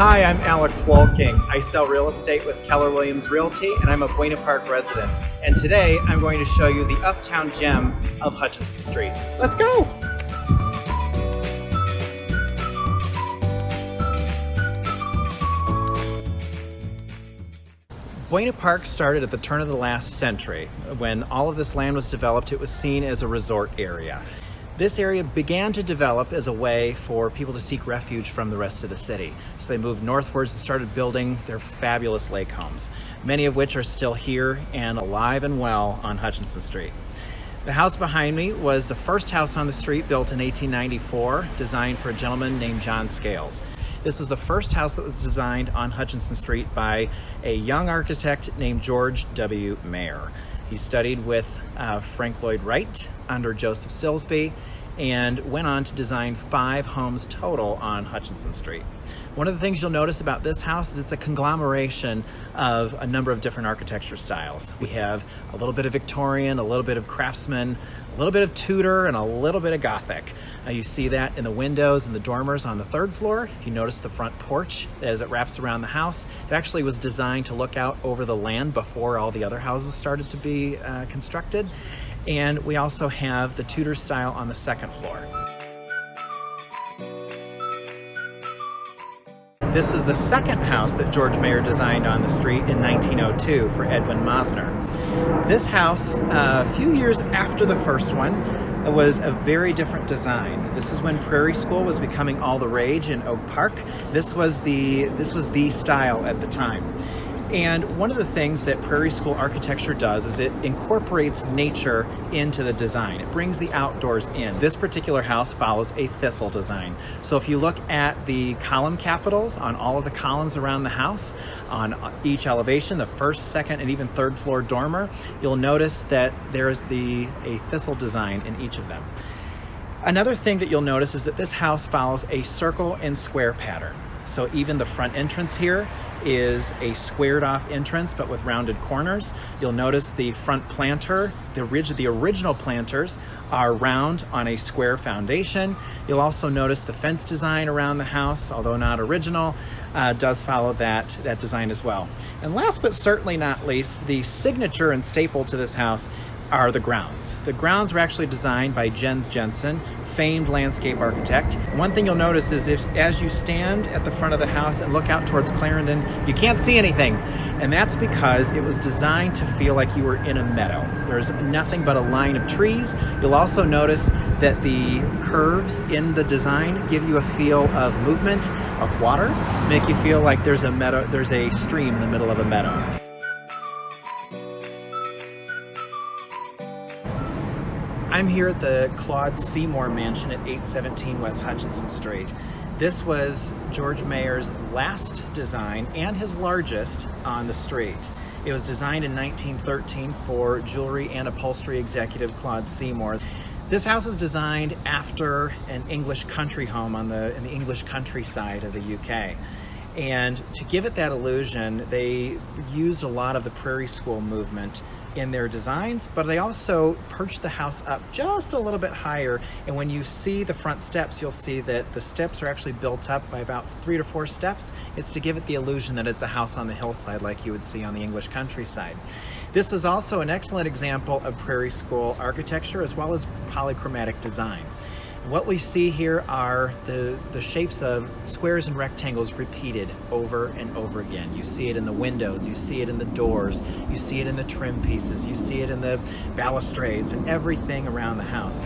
Hi, I'm Alex Wolking. I sell real estate with Keller Williams Realty, and I'm a Buena Park resident. And today I'm going to show you the Uptown Gem of Hutchinson Street. Let's go! Buena Park started at the turn of the last century. When all of this land was developed, it was seen as a resort area. This area began to develop as a way for people to seek refuge from the rest of the city. So they moved northwards and started building their fabulous lake homes, many of which are still here and alive and well on Hutchinson Street. The house behind me was the first house on the street, built in 1894, designed for a gentleman named John Scales. This was the first house that was designed on Hutchinson Street by a young architect named George W. Mayer. He studied with Frank Lloyd Wright under Joseph Silsby and went on to design 5 homes total on Hutchinson Street. One of the things you'll notice about this house is it's a conglomeration of a number of different architecture styles. We have a little bit of Victorian, a little bit of Craftsman, a little bit of Tudor, and a little bit of Gothic. You see that in the windows and the dormers on the 3rd floor. If you notice the front porch as it wraps around the house, it actually was designed to look out over the land before all the other houses started to be constructed. And we also have the Tudor style on the 2nd floor. This was the second house that George Mayer designed on the street in 1902 for Edwin Mosner. This house, a few years after the first one, was a very different design. This is when Prairie School was becoming all the rage in Oak Park. This was the style at the time. And one of the things that Prairie School architecture does is it incorporates nature into the design. It brings the outdoors in. This particular house follows a thistle design. So if you look at the column capitals on all of the columns around the house, on each elevation, the 1st, 2nd, and even 3rd floor dormer, you'll notice that there is a thistle design in each of them. Another thing that you'll notice is that this house follows a circle and square pattern. So even the front entrance here is a squared off entrance but with rounded corners. You'll notice the front planter, the original planters are round on a square foundation. You'll also notice the fence design around the house, although not original, does follow that design as well. And last but certainly not least, the signature and staple to this house are the grounds. The grounds were actually designed by Jens Jensen, famed landscape architect. One thing you'll notice is as you stand at the front of the house and look out towards Clarendon, you can't see anything. And that's because it was designed to feel like you were in a meadow. There's nothing but a line of trees. You'll also notice that the curves in the design give you a feel of movement, of water, make you feel like there's a meadow, there's a stream in the middle of a meadow. I'm here at the Claude Seymour Mansion at 817 West Hutchinson Street. This was George Mayer's last design and his largest on the street. It was designed in 1913 for jewelry and upholstery executive Claude Seymour. This house was designed after an English country home in the English countryside of the UK. And to give it that illusion, they used a lot of the Prairie School movement in their designs, but they also perched the house up just a little bit higher. And when you see the front steps, you'll see that the steps are actually built up by about 3 to 4 steps. It's to give it the illusion that it's a house on the hillside like you would see on the English countryside. This was also an excellent example of Prairie School architecture as well as polychromatic design. What we see here are the shapes of squares and rectangles repeated over and over again. You see it in the windows, you see it in the doors, you see it in the trim pieces, you see it in the balustrades and everything around the house.